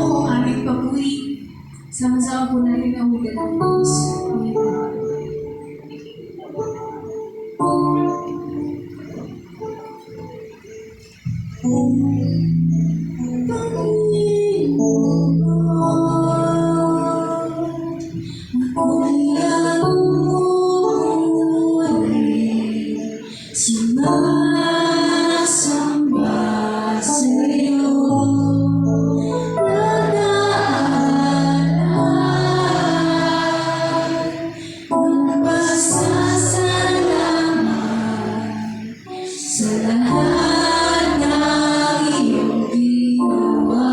po ang aming papuri. Sama-sama po natin ang huwag ng Diyos. Sumasamba sa'yo, nag-aalala, sa lahat ng iyong ginawa,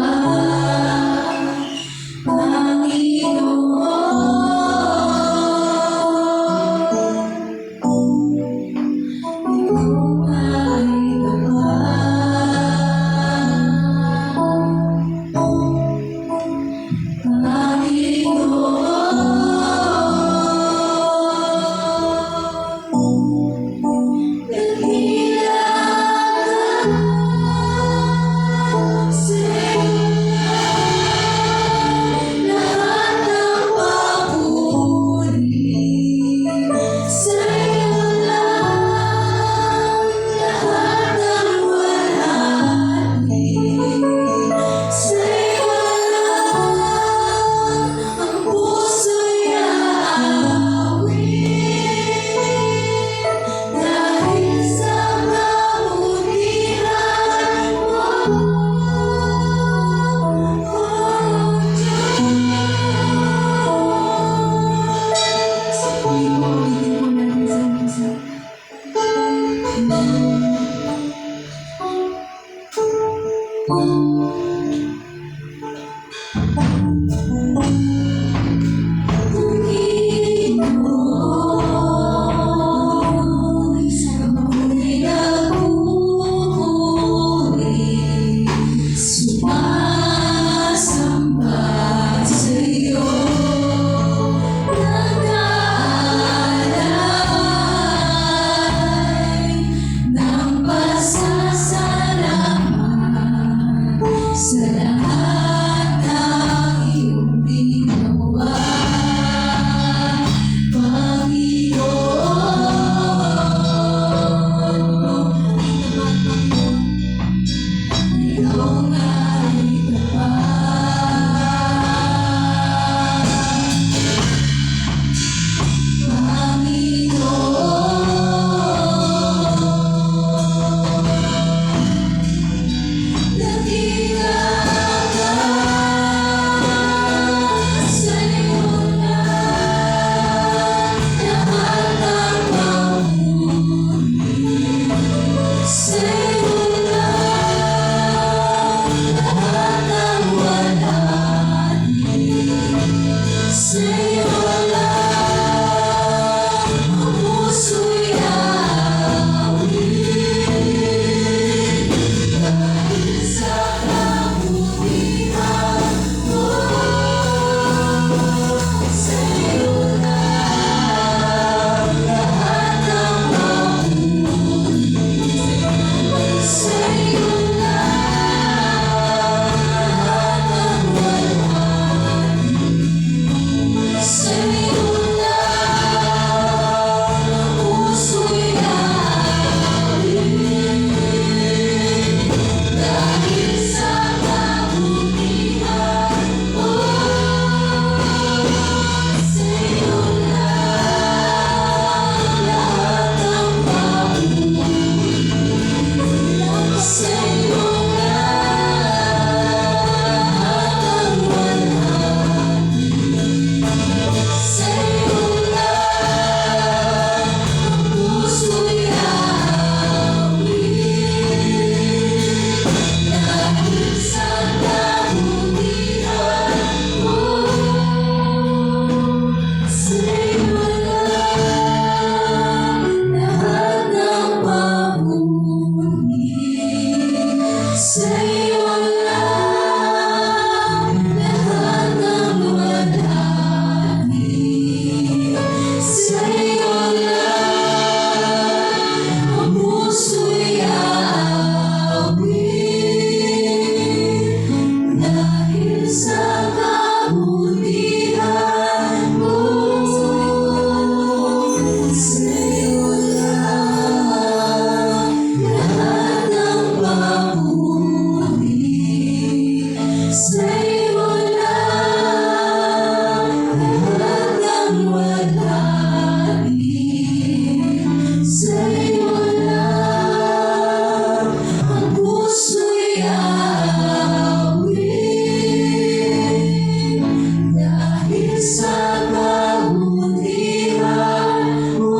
sa lahat ng sa kabutihan mo, sa'yo lang lahat ng mabuti. Sa'yo lang lahat ng walhati. Sa'yo lang ang puso'y aawit. Dahil sa kabutihan mo,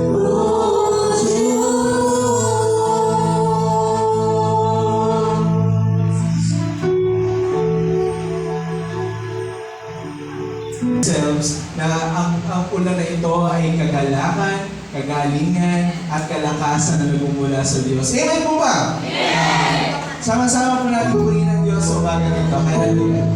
O Ourselves na ang ulan na ito ay kagalakan, kagalingan, at kalakasan na nagmumula sa Diyos. Amen po ba? Amen! Sama-sama po natin purihin ang Diyos sa umaga nito. Hallelujah.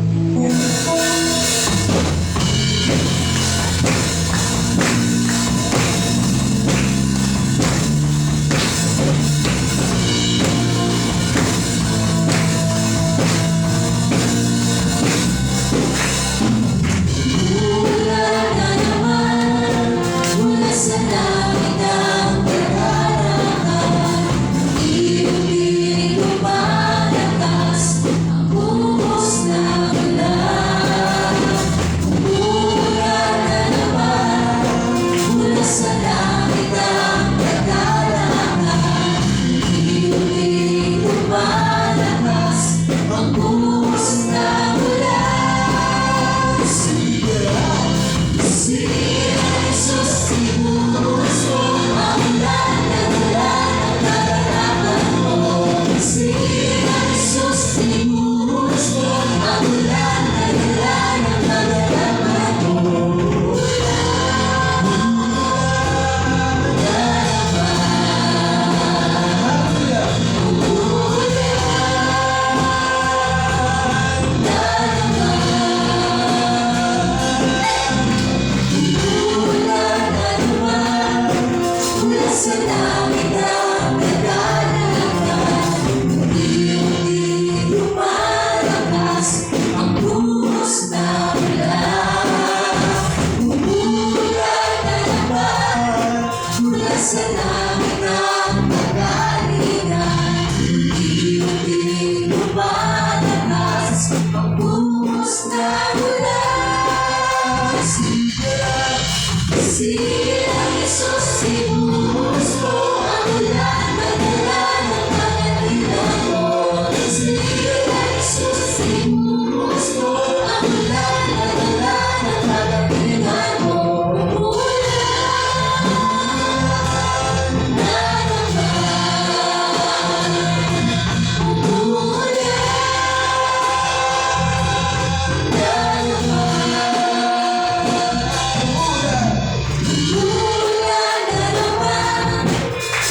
mula na naman, mula sa langit ang kagalakan. Iyong lumalakas ang buhos ng ulan. Mula na naman, mula sa langit ang kagalakan. Iyong lumalakas ang buhos ng ulan. Sira Jesus, ibuhos mo ang ulan ng kagalakan mo. Sira Jesus, ibuhos mo ang ulan ng kagalakan mo. Mula na naman, mula sa langit ang kagalakan. Iyong lumalakas ang buhos ng ulan. Mula na naman, mula sa langit ang kagalingan. Iyong lumalakas ang buhos ng ulan. Sira Jesus, ibuhos mo ang ulan ng kagalakan mo. Sira Jesus, ibuhos mo ang ulan ng kagalakan mo. Ulan na naman, ulan na mula na naman,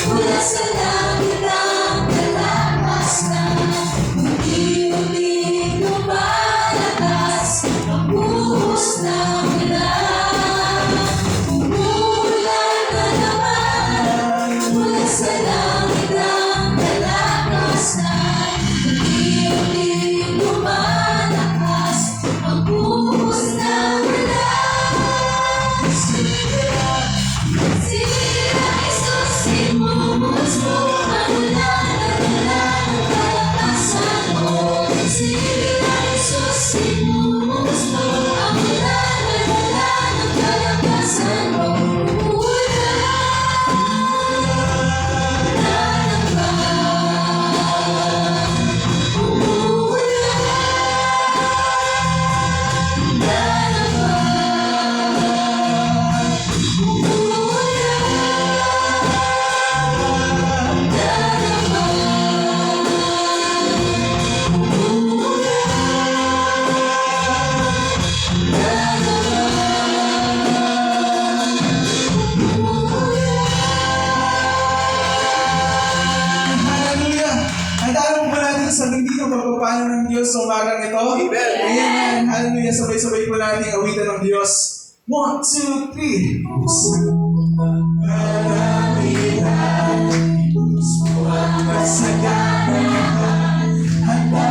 mula sa langit ang kalakasan. Unti-unting lumalakas ang buhos ng ulan. Mula na naman, mula sa langit ang kalakasan. Unti-unting lumalakas ang buhos ng ulan. Sira Jesus, ibuhos mo ang ulan ng kalakasan mo. Sira Jesus, ibuhos mo ang ulan ng kalakasan mo. Ulan na naman, ulan na naman. Hallelujah! Handaan mo ba natin sa hindi ng pagpapano ng Diyos sa umagang ito? Amen! Amen! Hallelujah! Sabay-sabay po natin awitan ng Diyos. 1, 2, 3. Maramihan, gusto ang kasaganahan, handa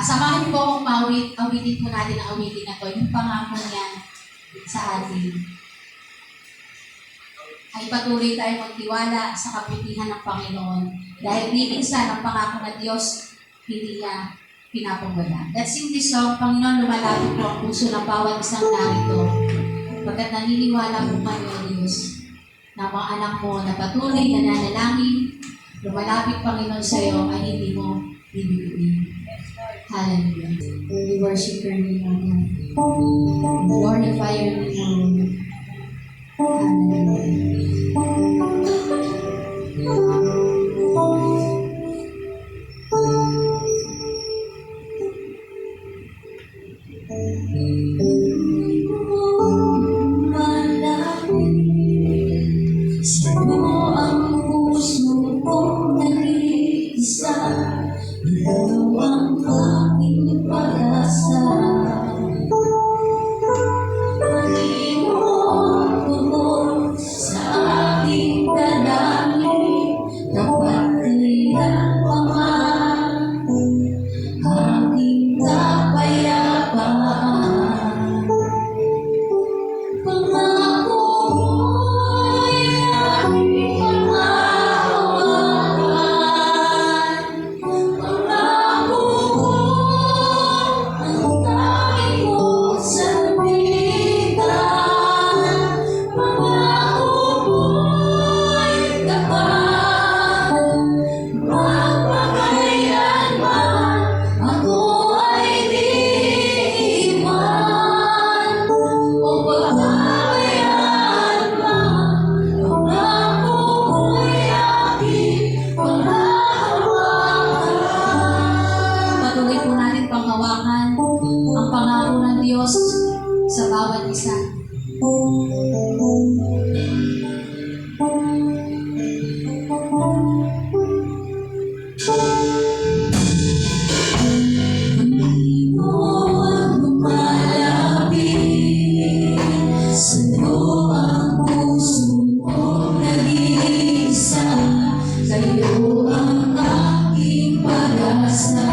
Samahan niyo po akong awitin po natin ang awitin na to, yung pangako niya sa atin. Ay patuloy tayong magtiwala sa kabutihan ng Panginoon dahil minsan ang pangako ng Diyos hindi niya pinapawala. Let's sing this song, Panginoon, lumalapit po ang puso ng bawat isang narito. Pagkat naniniwala po kayo, O Diyos, na mga anak mo na patuloy na nanalangin, lumalapit, Panginoon, sa iyo ay hindi mo bibiguin. Hallelujah. We worship your name, Lord. We glorify your name, Lord. Sa'yo ang puso kong nag-iisa, ikaw ang aking pag-asa. Panginoon, tungkol sa aking dalangin, dapat kailan pa man aking kapayapaan. Pangako mo'y aking panghahawakan. Pangako mo ang tanging mong salbitan. Pangako mo'y tapat, magpakailanman ako ay di iwan. O pagkakayaan man, pangako mo'y aking panghahawakan. Patuloy po natin panghawakan ang pangako ng Diyos sa bawat isa. Panginoon, lumalapit, sa'yo ang puso kong nag-iisa, sa'yo ang aking pag-asa.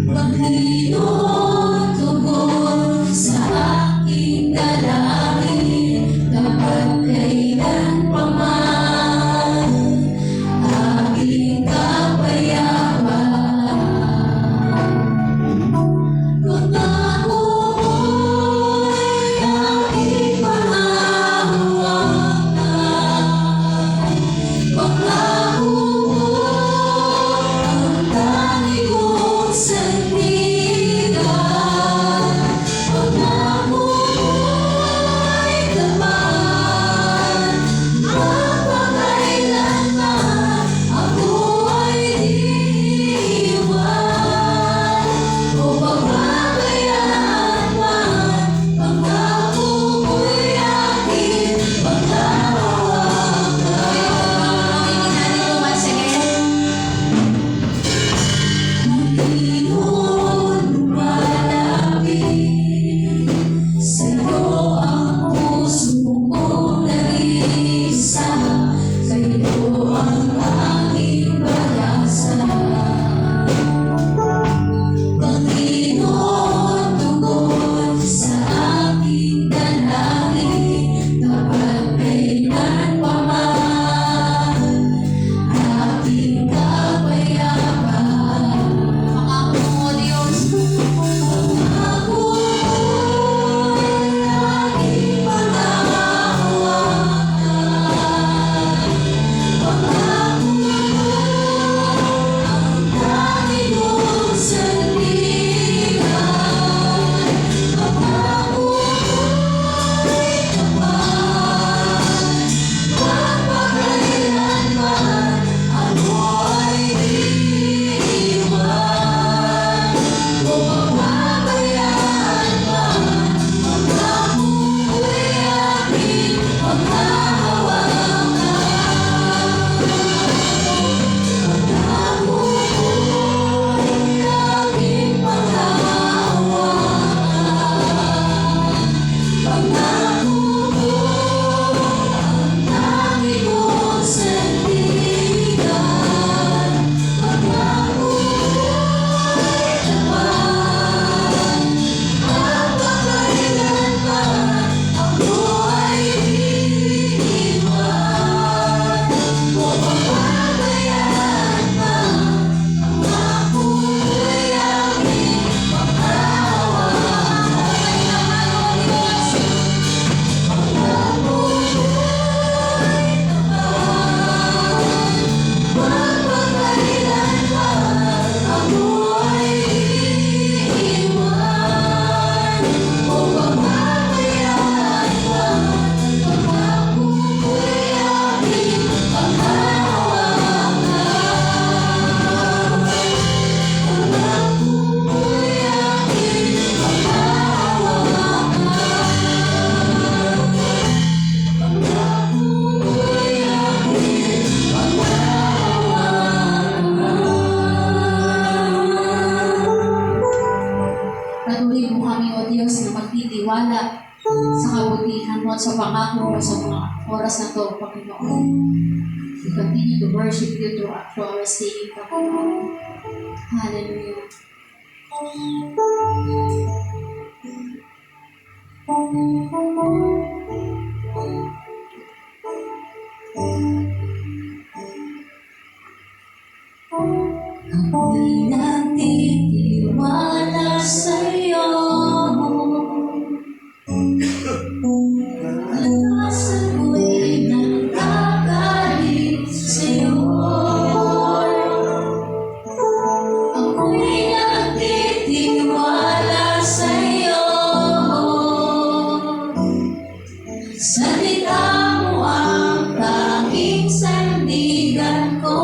Panginoon, tungkol sa aking samahan mo at sa pangako mo sa mga oras na to, Panginoon. We continue to worship you through our singing, Panginoon. Hallelujah. Ako'y nagtitiwala sa'yo. Alasan ko'y nagkagaling sa'yo. Ako'y nagtitiwala sa'yo. Salita mo ang tanging sandigan ko.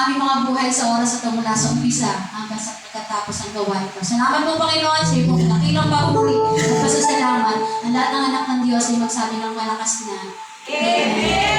aming mga buhay sa oras at mula sa umpisa hanggang sa pagkatapos ng gawain ko. Salamat po Panginoon sa iyong nakilang papuri at pasasalamat. Ang lahat ng anak ng Diyos ay magsabi ng malakas na Amen.